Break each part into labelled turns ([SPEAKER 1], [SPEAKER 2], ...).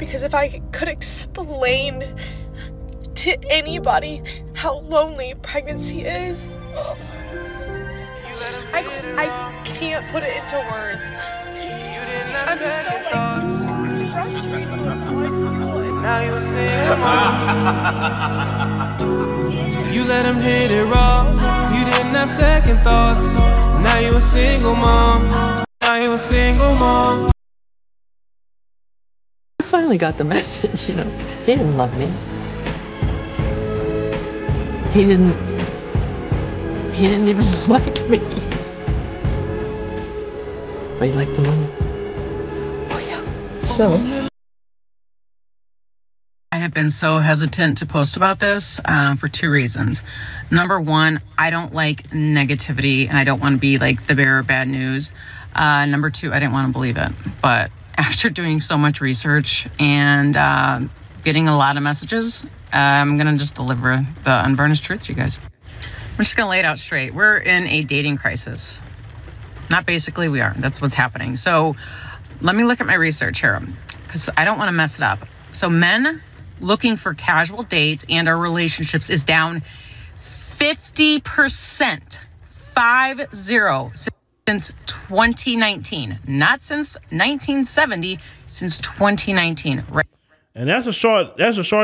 [SPEAKER 1] Because if I could explain to anybody how lonely pregnancy is, I can't put it into words. I'm just so frustrated with how I feel.
[SPEAKER 2] Now you let him hit it raw. You didn't have second thoughts. Now you a single mom. Now you a single mom.
[SPEAKER 3] I finally got the message, you know. He didn't love me. He didn't even like me. But he liked the money. Oh yeah. So
[SPEAKER 4] I have been so hesitant to post about this for two reasons. Number one, I don't like negativity and I don't want to be like the bearer of bad news. Number two, I didn't want to believe it. But after doing so much research and getting a lot of messages, I'm going to just deliver the unvarnished truth to you guys. I'm just going to lay it out straight. We're in a dating crisis. Not basically, we are. That's what's happening. So let me look at my research here because I don't want to mess it up. So men looking for casual dates and our relationships is down 50%, 50, since 2019. Not since 1970, since 2019. Right.
[SPEAKER 5] And that's a short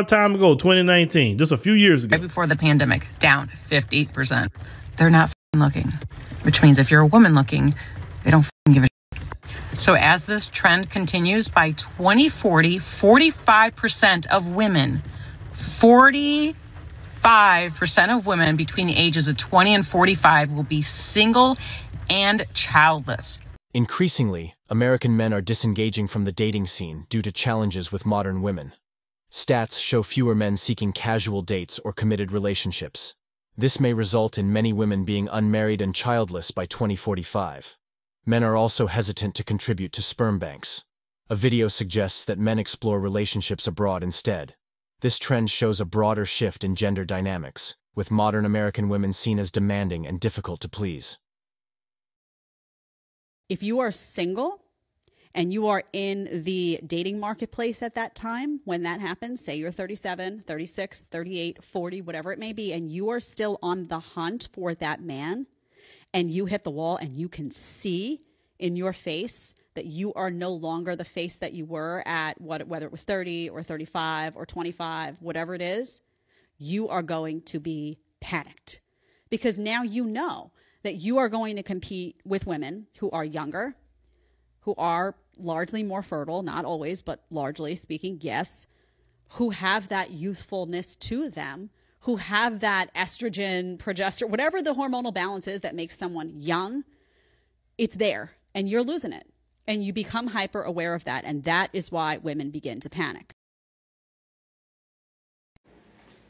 [SPEAKER 5] time ago, 2019, just a few years ago.
[SPEAKER 4] Right before the pandemic, down 50%. They're not looking, which means if you're a woman looking, they don't give a shit. So as this trend continues, by 2040, 45% of women, 45% of women between the ages of 20 and 45 will be single and childless.
[SPEAKER 6] Increasingly, American men are disengaging from the dating scene due to challenges with modern women. Stats show fewer men seeking casual dates or committed relationships. This may result in many women being unmarried and childless by 2045. Men are also hesitant to contribute to sperm banks. A video suggests that men explore relationships abroad instead. This trend shows a broader shift in gender dynamics, with modern American women seen as demanding and difficult to please.
[SPEAKER 7] If you are single and you are in the dating marketplace at that time, when that happens, say you're 37, 36, 38, 40, whatever it may be, and you are still on the hunt for that man, and you hit the wall and you can see in your face that you are no longer the face that you were at whether it was 30 or 35 or 25, whatever it is, you are going to be panicked. Because now you know that you are going to compete with women who are younger, who are largely more fertile, not always, but largely speaking, yes, who have that youthfulness to them, who have that estrogen, progesterone, whatever the hormonal balance is that makes someone young, it's there, and you're losing it. And you become hyper aware of that, and that is why women begin to panic.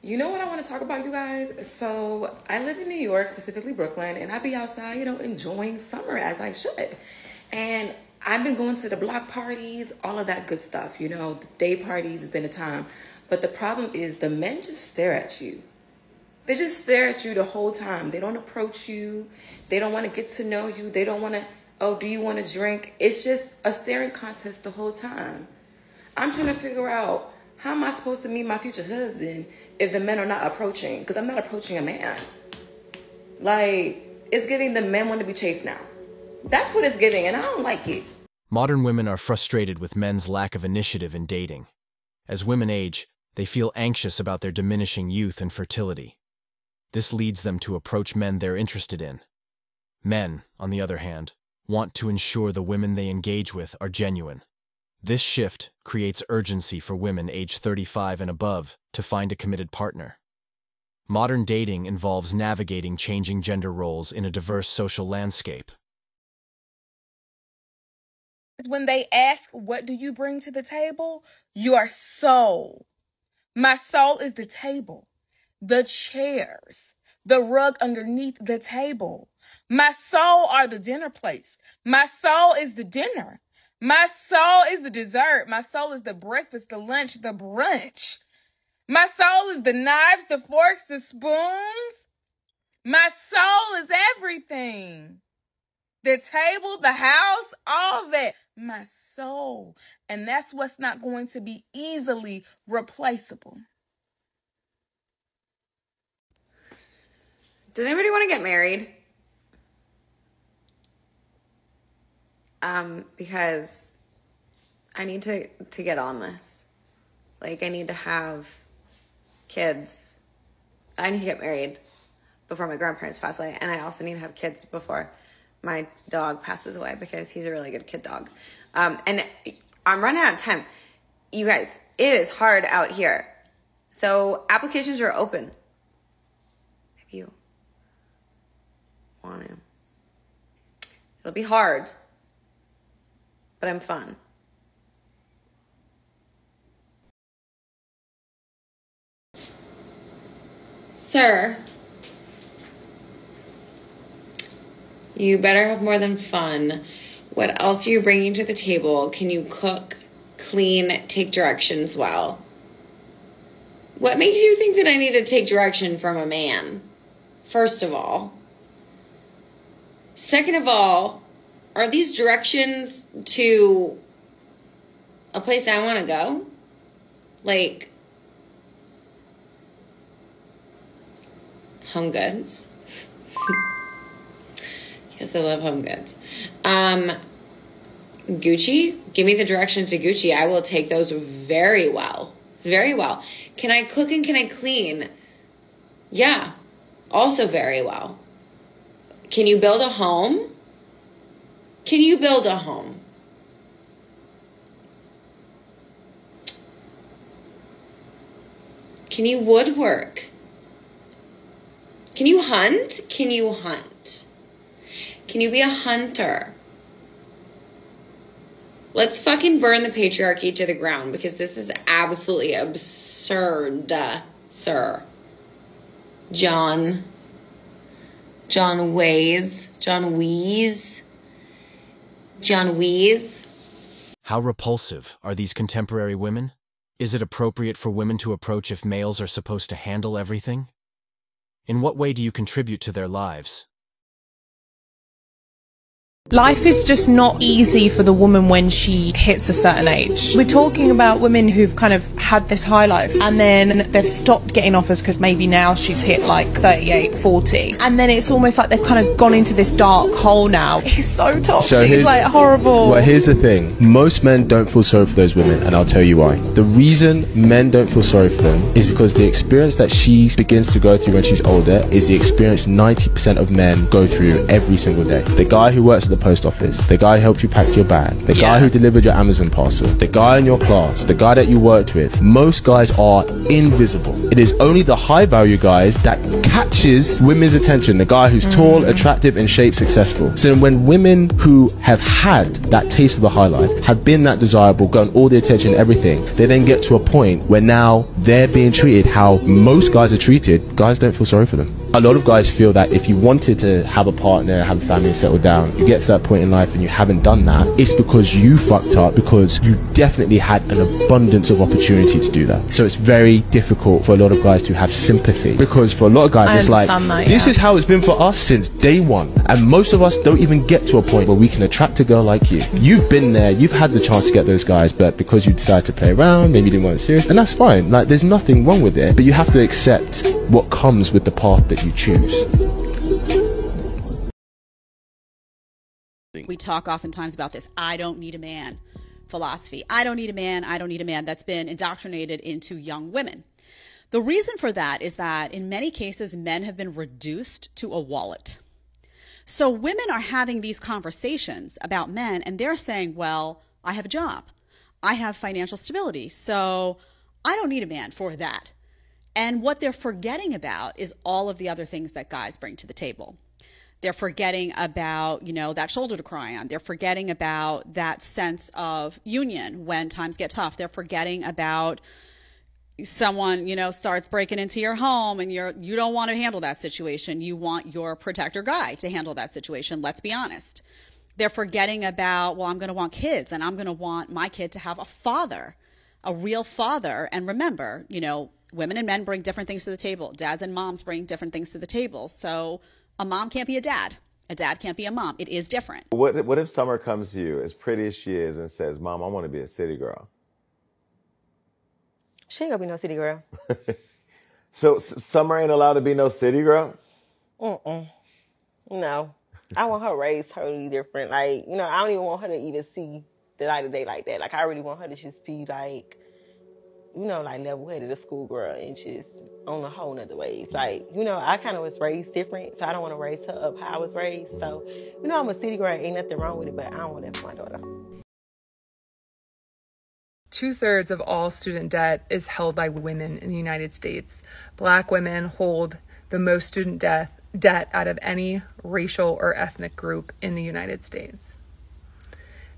[SPEAKER 8] You know what I want to talk about, you guys? So I live in New York, specifically Brooklyn, and I be outside, you know, enjoying summer as I should. And I've been going to the block parties, all of that good stuff, you know, the day parties has been a time. But the problem is the men just stare at you. They just stare at you the whole time. They don't approach you. They don't want to get to know you. They don't want to, oh, do you want to drink? It's just a staring contest the whole time. I'm trying to figure out, how am I supposed to meet my future husband if the men are not approaching? Because I'm not approaching a man. Like, it's giving the men want to be chased now. That's what it's giving, and I don't like it.
[SPEAKER 6] Modern women are frustrated with men's lack of initiative in dating. As women age, they feel anxious about their diminishing youth and fertility. This leads them to approach men they're interested in. Men, on the other hand, want to ensure the women they engage with are genuine. This shift creates urgency for women aged 35 and above to find a committed partner. Modern dating involves navigating changing gender roles in a diverse social landscape.
[SPEAKER 9] When they ask, what do you bring to the table? Your soul. My soul is the table, the chairs, the rug underneath the table. My soul are the dinner plates. My soul is the dinner. My soul is the dessert. My soul is the breakfast, the lunch, the brunch. My soul is the knives, the forks, the spoons. My soul is everything. The table, the house, all that. My soul. And that's what's not going to be easily replaceable.
[SPEAKER 8] Does anybody want to get married? Because I need to get on this. Like, I need to have kids. I need to get married before my grandparents pass away. And I also need to have kids before my dog passes away, because he's a really good kid dog. And I'm running out of time. You guys, it is hard out here. So applications are open. If you want to. It'll be hard, but I'm fun. Sir, you better have more than fun. What else are you bringing to the table? Can you cook, clean, take directions well? What makes you think that I need to take direction from a man? First of all. Second of all, are these directions to a place I want to go? Like Home Goods. Yes, I love Home Goods. Gucci, give me the directions to Gucci. I will take those very well. Very well. Can I cook and can I clean? Yeah, also very well. Can you build a home? Can you build a home? Can you woodwork? Can you hunt? Can you hunt? Can you be a hunter? Let's fucking burn the patriarchy to the ground, because this is absolutely absurd, sir. John Wees.
[SPEAKER 6] How repulsive are these contemporary women? Is it appropriate for women to approach if males are supposed to handle everything? In what way do you contribute to their lives?
[SPEAKER 10] Life is just not easy for the woman when she hits a certain age. We're talking about women who've kind of had this high life and then they've stopped getting offers because maybe now she's hit like 38, 40. And then it's almost like they've kind of gone into this dark hole now. It's so toxic, it's like horrible.
[SPEAKER 11] Well, here's the thing. Most men don't feel sorry for those women, and I'll tell you why. The reason men don't feel sorry for them is because the experience that she begins to go through when she's older is the experience 90% of men go through every single day. The guy who works at the post office, the guy who helped you pack your bag, the guy who delivered your Amazon parcel, the guy in your class, the guy that you worked with, most guys are invisible. It is only the high value guys that catches women's attention, the guy who's tall, attractive and shaped, successful. So when women who have had that taste of the high life, have been that desirable, gotten all the attention, everything, they then get to a point where now they're being treated how most guys are treated. Guys don't feel sorry for them. A lot of guys feel that if you wanted to have a partner, have a family and settle down, you get to that point in life and you haven't done that, it's because you fucked up, because you definitely had an abundance of opportunity to do that. So it's very difficult for a lot of guys to have sympathy, because for a lot of guys it's like, this is how it's been for us since day one, and most of us don't even get to a point where we can attract a girl like you. You've been there, you've had the chance to get those guys, but because you decided to play around, maybe you didn't want it serious, and that's fine. Like, there's nothing wrong with it, but you have to accept what comes with the path that you choose.
[SPEAKER 7] We talk oftentimes about this "I don't need a man" philosophy. I don't need a man, I don't need a man. That's been indoctrinated into young women. The reason for that is that in many cases, men have been reduced to a wallet. So women are having these conversations about men and they're saying, well, I have a job, I have financial stability, so I don't need a man for that. And what they're forgetting about is all of the other things that guys bring to the table. They're forgetting about, you know, that shoulder to cry on. They're forgetting about that sense of union when times get tough. They're forgetting about someone, you know, starts breaking into your home and you don't want to handle that situation. You want your protector guy to handle that situation. Let's be honest. They're forgetting about, well, I'm going to want kids and I'm going to want my kid to have a father, a real father. And remember, you know, women and men bring different things to the table. Dads and moms bring different things to the table. So a mom can't be a dad A dad can't be a mom. It is different.
[SPEAKER 12] What if Summer comes to you, as pretty as she is, and says, Mom, I want to be a city girl?
[SPEAKER 13] She ain't gonna be no city girl.
[SPEAKER 12] So Summer ain't allowed to be no city girl?
[SPEAKER 13] No. I want her raised totally different. Like, you know, I don't even want her to even see the light of day like that. Like, I really want her to just be like, you know, like level-headed, a schoolgirl, and just on a whole nother ways. Like, you know, I kind of was raised different, so I don't want to raise her up how I was raised. So, you know, I'm a city girl, ain't nothing wrong with it, but I don't want that for my daughter.
[SPEAKER 10] 2/3 of all student debt is held by women in the United States. Black women hold the most student debt out of any racial or ethnic group in the United States.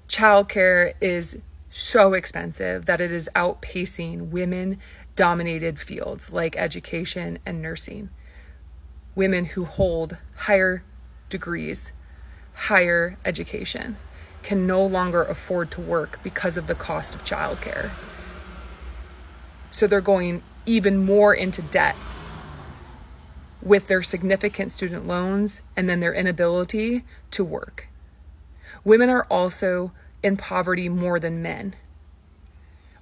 [SPEAKER 10] Childcare is so expensive that it is outpacing women-dominated fields like education and nursing. Women who hold higher degrees, higher education, can no longer afford to work because of the cost of childcare. So they're going even more into debt with their significant student loans and then their inability to work. Women are also in poverty more than men.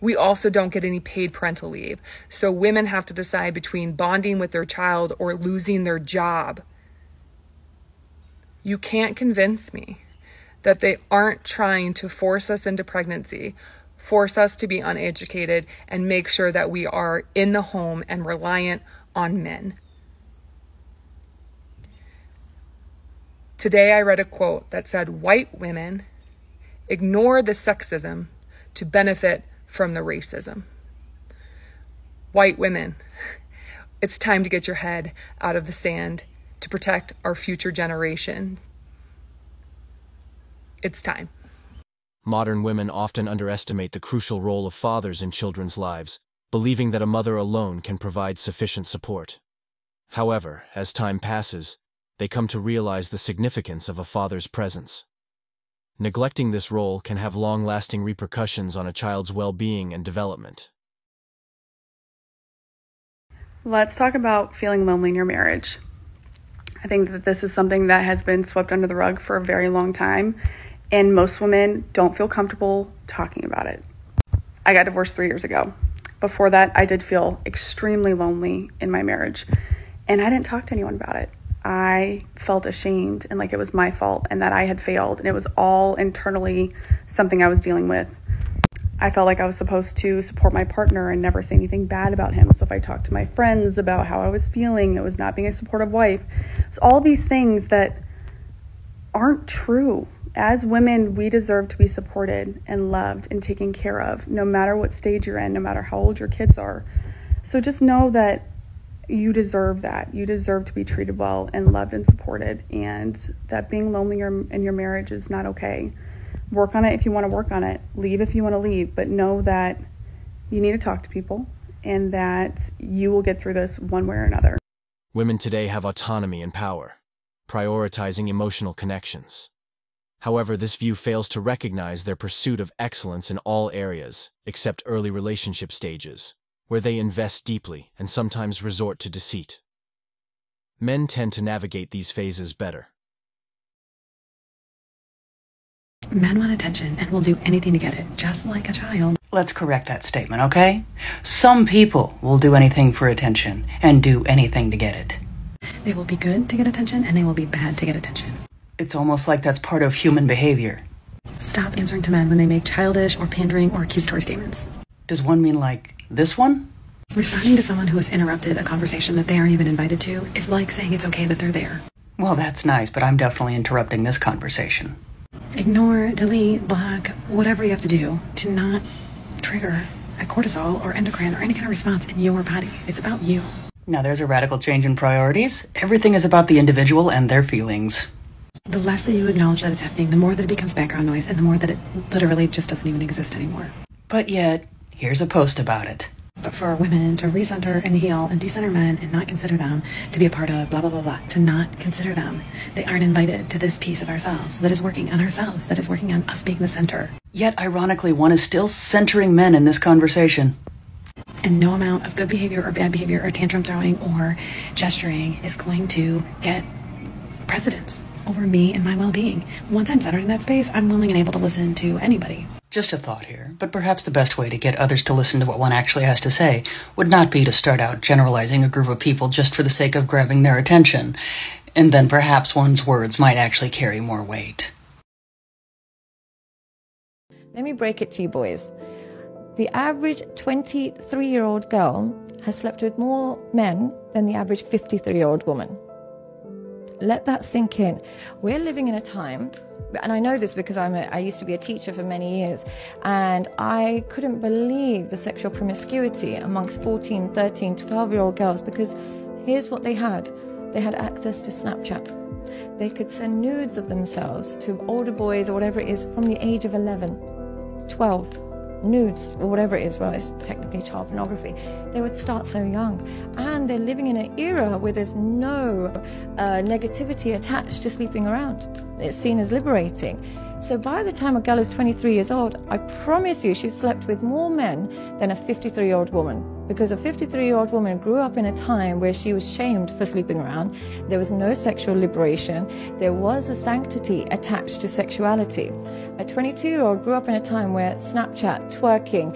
[SPEAKER 10] We also don't get any paid parental leave. So women have to decide between bonding with their child or losing their job. You can't convince me that they aren't trying to force us into pregnancy, force us to be uneducated, and make sure that we are in the home and reliant on men. Today I read a quote that said, white women ignore the sexism to benefit from the racism. White women, it's time to get your head out of the sand to protect our future generation. It's time.
[SPEAKER 6] Modern women often underestimate the crucial role of fathers in children's lives, believing that a mother alone can provide sufficient support. However, as time passes, they come to realize the significance of a father's presence. Neglecting this role can have long-lasting repercussions on a child's well-being and development.
[SPEAKER 14] Let's talk about feeling lonely in your marriage. I think that this is something that has been swept under the rug for a very long time, and most women don't feel comfortable talking about it. I got divorced 3 years ago. Before that, I did feel extremely lonely in my marriage, and I didn't talk to anyone about it. I felt ashamed and like it was my fault and that I had failed, and it was all internally something I was dealing with. I felt like I was supposed to support my partner and never say anything bad about him. So if I talked to my friends about how I was feeling, it was not being a supportive wife. So all these things that aren't true. As women, we deserve to be supported and loved and taken care of, no matter what stage you're in, no matter how old your kids are. So just know that you deserve that. You deserve to be treated well and loved and supported, and that being lonely in your marriage is not okay. Work on it if you want to work on it. Leave if you want to leave, but know that you need to talk to people and that you will get through this one way or another.
[SPEAKER 6] Women today have autonomy and power, prioritizing emotional connections. However, this view fails to recognize their pursuit of excellence in all areas, except early relationship stages, where they invest deeply and sometimes resort to deceit. Men tend to navigate these phases better.
[SPEAKER 15] Men want attention and will do anything to get it, just like a child.
[SPEAKER 16] Let's correct that statement, okay? Some people will do anything for attention and do anything to get it.
[SPEAKER 15] They will be good to get attention and they will be bad to get attention.
[SPEAKER 16] It's almost like that's part of human behavior.
[SPEAKER 15] Stop answering to men when they make childish or pandering or accusatory statements.
[SPEAKER 16] Does one mean like this one?
[SPEAKER 15] Responding to someone who has interrupted a conversation that they aren't even invited to is like saying it's okay that they're there.
[SPEAKER 16] Well, that's nice, but I'm definitely interrupting this conversation.
[SPEAKER 15] Ignore, delete, block, whatever you have to do to not trigger a cortisol or endocrine or any kind of response in your body. It's about you.
[SPEAKER 16] Now there's a radical change in priorities. Everything is about the individual and their feelings.
[SPEAKER 15] The less that you acknowledge that it's happening, the more that it becomes background noise and the more that it literally just doesn't even exist anymore.
[SPEAKER 16] But yet, here's a post about it.
[SPEAKER 15] But for women to recenter and heal and decenter men and not consider them to be a part of blah, blah, blah, blah, to not consider them, they aren't invited to this piece of ourselves that is working on ourselves, that is working on us being the center.
[SPEAKER 16] Yet, ironically, one is still centering men in this conversation.
[SPEAKER 15] And no amount of good behavior or bad behavior or tantrum throwing or gesturing is going to get precedence over me and my well-being. Once I'm centered in that space, I'm willing and able to listen to anybody.
[SPEAKER 16] Just a thought here, but perhaps the best way to get others to listen to what one actually has to say would not be to start out generalizing a group of people just for the sake of grabbing their attention, and then perhaps one's words might actually carry more weight.
[SPEAKER 17] Let me break it to you boys. The average 23-year-old girl has slept with more men than the average 53-year-old woman. Let that sink in. We're living in a time, and I know this because I used to be a teacher for many years, and I couldn't believe the sexual promiscuity amongst 14, 13, 12-year-old girls, because here's what they had. They had access to Snapchat. They could send nudes of themselves to older boys or whatever it is from the age of 11, 12. Nudes or whatever it is, well, it's technically child pornography. They would start so young, and they're living in an era where there's no negativity attached to sleeping around. It's seen as liberating. So by the time a girl is 23 years old, I promise you she's slept with more men than a 53-year-old woman, because a 53-year-old woman grew up in a time where she was shamed for sleeping around. There was no sexual liberation. There was a sanctity attached to sexuality. A 22-year-old grew up in a time where Snapchat, twerking,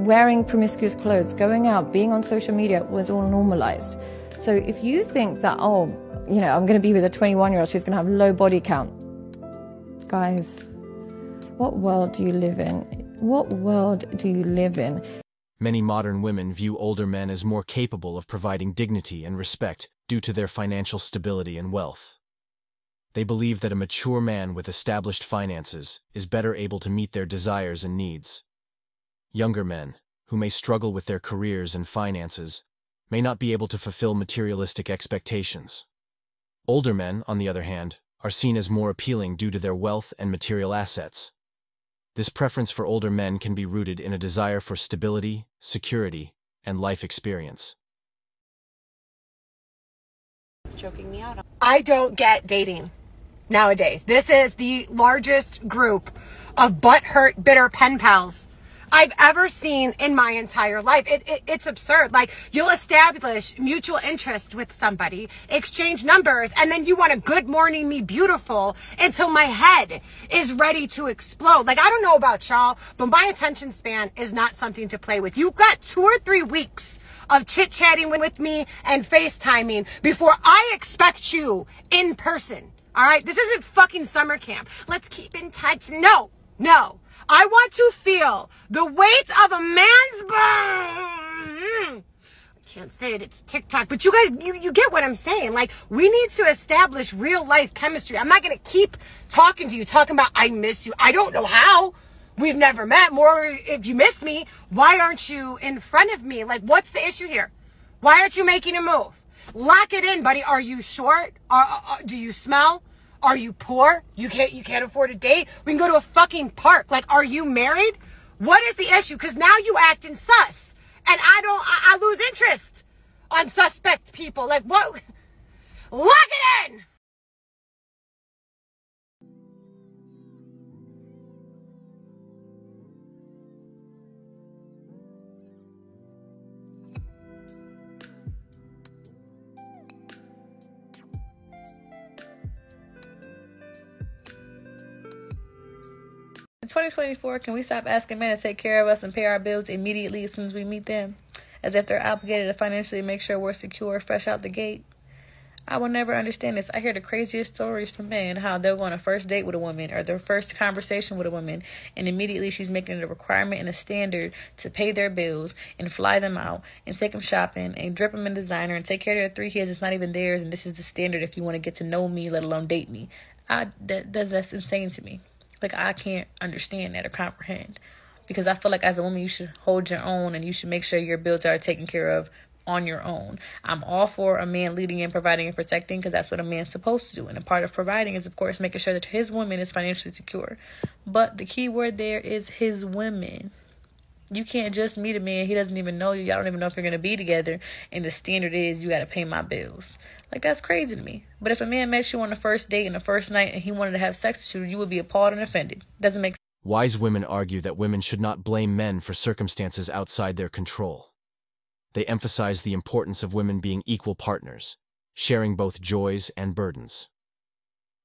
[SPEAKER 17] wearing promiscuous clothes, going out, being on social media was all normalized. So if you think that, I'm going to be with a 21-year-old, she's going to have low body count. Guys, what world do you live in? What world do you live in?
[SPEAKER 6] Many modern women view older men as more capable of providing dignity and respect due to their financial stability and wealth. They believe that a mature man with established finances is better able to meet their desires and needs. Younger men, who may struggle with their careers and finances, may not be able to fulfill materialistic expectations. Older men, on the other hand, are seen as more appealing due to their wealth and material assets. This preference for older men can be rooted in a desire for stability, security, and life experience.
[SPEAKER 18] Choking me out. I don't get dating nowadays. This is the largest group of butthurt, bitter pen pals I've ever seen in my entire life. It's absurd. Like, you'll establish mutual interest with somebody, exchange numbers, and then you want to good morning me beautiful until my head is ready to explode. Like, I don't know about y'all, but my attention span is not something to play with. You've got 2 or 3 weeks of chit-chatting with me and FaceTiming before I expect you in person. All right? This isn't fucking summer camp. Let's keep in touch. No. I want to feel the weight of a man's I can't say it, it's TikTok, but you guys, you get what I'm saying. Like, we need to establish real life chemistry. I'm not going to keep talking to you, talking about I miss you. I don't know how. We've never met. More, if you miss me, why aren't you in front of me? Like, what's the issue here? Why aren't you making a move? Lock it in, buddy. Are you short? Do you smell? Are you poor? You can't afford a date? We can go to a fucking park. Like, are you married? What is the issue? Because now you acting sus. And I lose interest on suspect people. Like, what? Lock it in!
[SPEAKER 9] In 2024, can we stop asking men to take care of us and pay our bills immediately as soon as we meet them, as if they're obligated to financially make sure we're secure fresh out the gate? I will never understand this. I hear the craziest stories from men, how they'll go on a first date with a woman or their first conversation with a woman, and immediately she's making it a requirement and a standard to pay their bills and fly them out and take them shopping and drip them in designer and take care of their 3 kids. It's not even theirs, and this is the standard if you want to get to know me, let alone date me. That's insane to me. Like, I can't understand that or comprehend, because I feel like as a woman, you should hold your own and you should make sure your bills are taken care of on your own. I'm all for a man leading and providing and protecting, because that's what a man's supposed to do. And a part of providing is, of course, making sure that his woman is financially secure. But the key word there is his women. You can't just meet a man. He doesn't even know you. Y'all don't even know if you're going to be together. And the standard is you got to pay my bills. Like, that's crazy to me. But if a man met you on the first date and the first night and he wanted to have sex with you, you would be appalled and offended. Doesn't make sense.
[SPEAKER 6] Wise women argue that women should not blame men for circumstances outside their control. They emphasize the importance of women being equal partners, sharing both joys and burdens.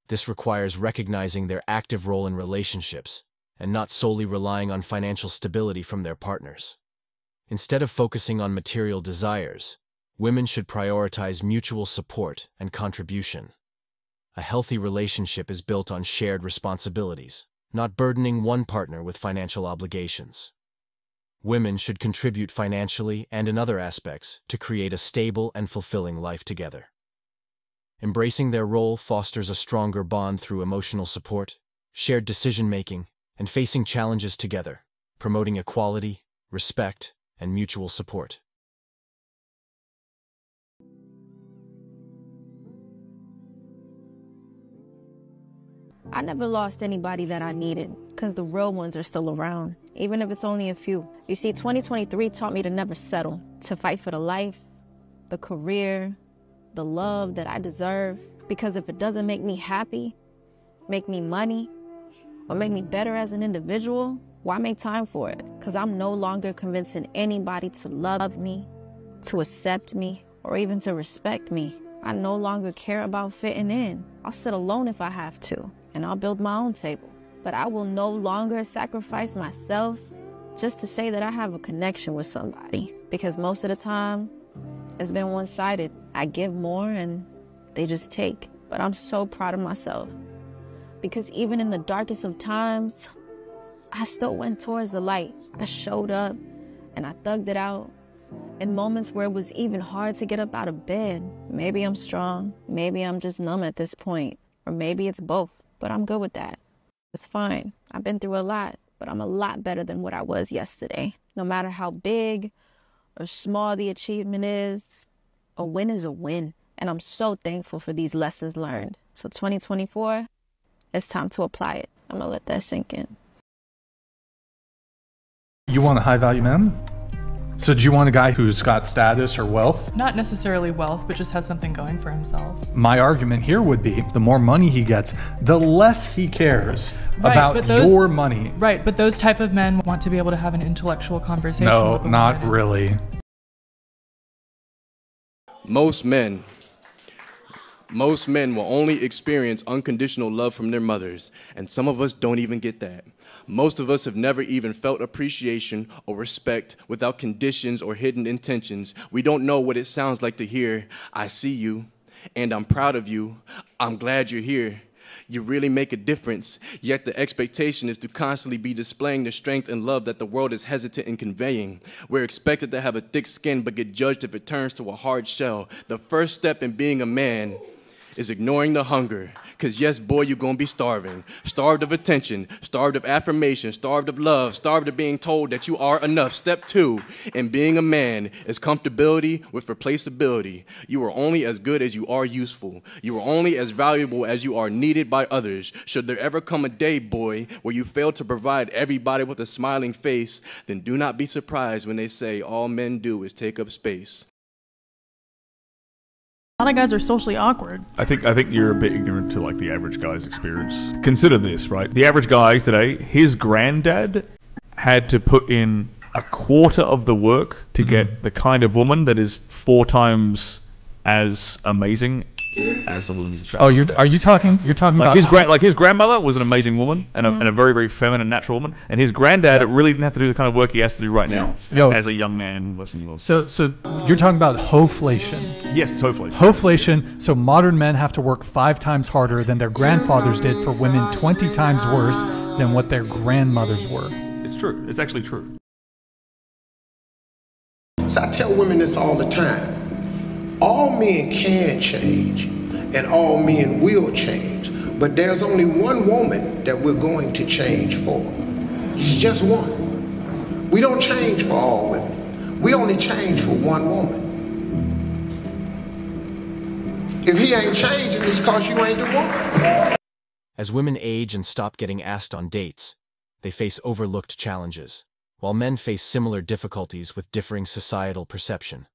[SPEAKER 6] This requires recognizing their active role in relationships and not solely relying on financial stability from their partners. Instead of focusing on material desires, women should prioritize mutual support and contribution. A healthy relationship is built on shared responsibilities, not burdening one partner with financial obligations. Women should contribute financially and in other aspects to create a stable and fulfilling life together. Embracing their role fosters a stronger bond through emotional support, shared decision-making, and facing challenges together, promoting equality, respect, and mutual support.
[SPEAKER 17] I never lost anybody that I needed because the real ones are still around, even if it's only a few. You see, 2023 taught me to never settle, to fight for the life, the career, the love that I deserve. Because if it doesn't make me happy, make me money, or make me better as an individual, why make time for it? Because I'm no longer convincing anybody to love me, to accept me, or even to respect me. I no longer care about fitting in. I'll sit alone if I have to, and I'll build my own table. But I will no longer sacrifice myself just to say that I have a connection with somebody. Because most of the time, it's been one-sided. I give more and they just take. But I'm so proud of myself. Because even in the darkest of times, I still went towards the light. I showed up and I thugged it out. In moments where it was even hard to get up out of bed. Maybe I'm strong, maybe I'm just numb at this point, or maybe it's both, but I'm good with that. It's fine. I've been through a lot, but I'm a lot better than what I was yesterday. No matter how big or small the achievement is, a win is a win. And I'm so thankful for these lessons learned. So 2024, it's time to apply it. I'm gonna let that sink in.
[SPEAKER 19] You want a high-value man? So do you want a guy who's got status or wealth?
[SPEAKER 20] Not necessarily wealth, but just has something going for himself.
[SPEAKER 19] My argument here would be the more money he gets, the less he cares about your money.
[SPEAKER 20] Right, but those type of men want to be able to have an intellectual conversation
[SPEAKER 19] No,
[SPEAKER 20] with a
[SPEAKER 19] not
[SPEAKER 20] woman.
[SPEAKER 19] really.
[SPEAKER 21] Most men will only experience unconditional love from their mothers, and some of us don't even get that. Most of us have never even felt appreciation or respect without conditions or hidden intentions. We don't know what it sounds like to hear, "I see you, and I'm proud of you. I'm glad you're here. You really make a difference." Yet the expectation is to constantly be displaying the strength and love that the world is hesitant in conveying. We're expected to have a thick skin but get judged if it turns to a hard shell. The first step in being a man is ignoring the hunger. Because yes, boy, you're going to be starving. Starved of attention, starved of affirmation, starved of love, starved of being told that you are enough. Step 2 in being a man is comfortability with replaceability. You are only as good as you are useful. You are only as valuable as you are needed by others. Should there ever come a day, boy, where you fail to provide everybody with a smiling face, then do not be surprised when they say all men do is take up space.
[SPEAKER 20] A lot of guys are socially awkward.
[SPEAKER 22] I think you're a bit ignorant to like the average guy's experience. Consider this, right? The average guy today, his granddad had to put in a quarter of the work to get the kind of woman that is 4 times as amazing as the woman he's attracted.
[SPEAKER 19] Oh, you're talking
[SPEAKER 22] like
[SPEAKER 19] about
[SPEAKER 22] his grandmother was an amazing woman and a very, very feminine, natural woman, and his granddad really didn't have to do the kind of work he has to do right now as a young man.
[SPEAKER 19] So you're talking about hoflation.
[SPEAKER 22] Yes, it's hoflation.
[SPEAKER 19] Hoflation. So modern men have to work 5 times harder than their grandfathers did for women 20 times worse than what their grandmothers were.
[SPEAKER 22] It's true. It's actually true.
[SPEAKER 23] So I tell women this all the time. All men can change, and all men will change. But there's only one woman that we're going to change for. It's just one. We don't change for all women. We only change for one woman. If he ain't changing, it's because you ain't the one.
[SPEAKER 6] As women age and stop getting asked on dates, they face overlooked challenges, while men face similar difficulties with differing societal perception.